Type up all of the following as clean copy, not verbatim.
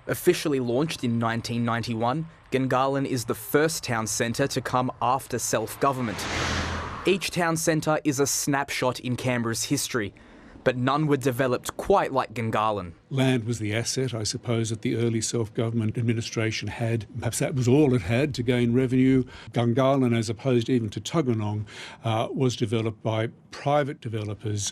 Officially launched in 1991, Gungahlin is the first town centre to come after self-government. Each town centre is a snapshot in Canberra's history, but none were developed quite like Gungahlin. Land was the asset, I suppose, that the early self-government administration had. Perhaps that was all it had to gain revenue. Gungahlin, as opposed even to Tuggeranong, was developed by private developers.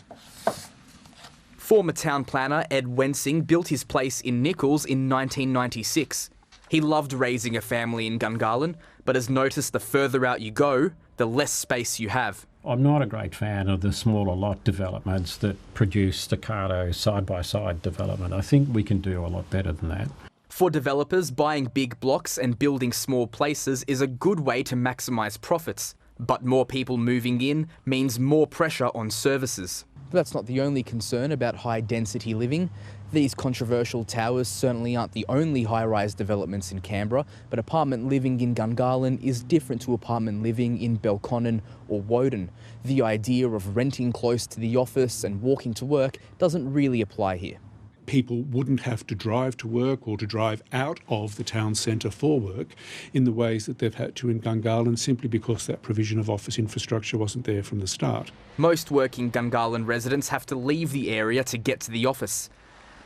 Former town planner Ed Wensing built his place in Nichols in 1996. He loved raising a family in Gungahlin, but has noticed the further out you go, the less space you have. I'm not a great fan of the smaller lot developments that produce staccato side-by-side development. I think we can do a lot better than that. For developers, buying big blocks and building small places is a good way to maximise profits. But more people moving in means more pressure on services. But that's not the only concern about high-density living. These controversial towers certainly aren't the only high-rise developments in Canberra, but apartment living in Gungahlin is different to apartment living in Belconnen or Woden. The idea of renting close to the office and walking to work doesn't really apply here. People wouldn't have to drive to work or to drive out of the town centre for work in the ways that they've had to in Gungahlin, simply because that provision of office infrastructure wasn't there from the start. Most working Gungahlin residents have to leave the area to get to the office.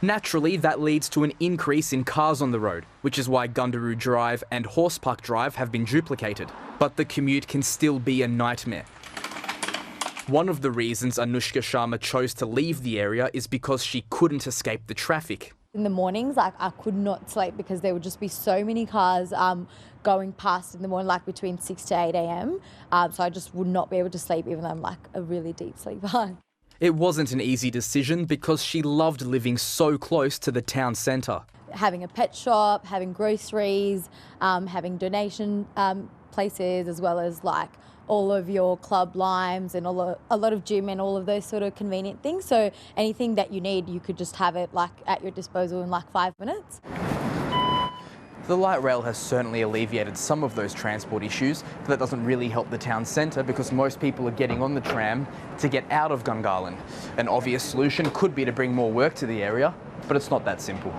Naturally, that leads to an increase in cars on the road, which is why Gundaroo Drive and Horsepark Drive have been duplicated. But the commute can still be a nightmare. One of the reasons Anushka Sharma chose to leave the area is because she couldn't escape the traffic. In the mornings, I could not sleep because there would just be so many cars going past in the morning, between 6 to 8 a.m. So I just would not be able to sleep, even though I'm a really deep sleeper. It wasn't an easy decision because she loved living so close to the town centre. Having a pet shop, having groceries, having donation places, as well as all of your club limes and a lot of gym and all of those sort of convenient things. So anything that you need, you could just have it at your disposal in 5 minutes. The light rail has certainly alleviated some of those transport issues, but that doesn't really help the town centre because most people are getting on the tram to get out of Gungahlin. An obvious solution could be to bring more work to the area, but it's not that simple.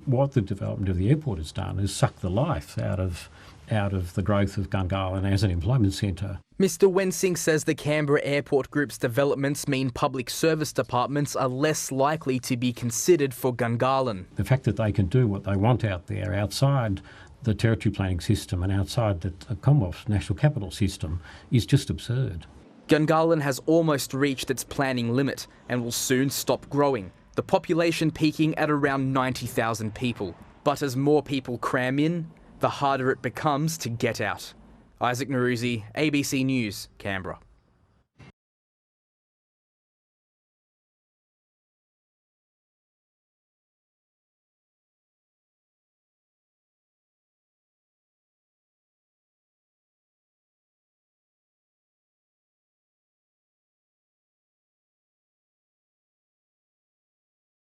What the development of the airport has done is suck the life out of the growth of Gungahlin as an employment centre. Mr Wensing says the Canberra Airport Group's developments mean public service departments are less likely to be considered for Gungahlin. The fact that they can do what they want out there outside the territory planning system and outside the Commonwealth National Capital System is just absurd. Gungahlin has almost reached its planning limit and will soon stop growing, the population peaking at around 90,000 people. But as more people cram in, the harder it becomes to get out. Isaac Naruzi, ABC News, Canberra.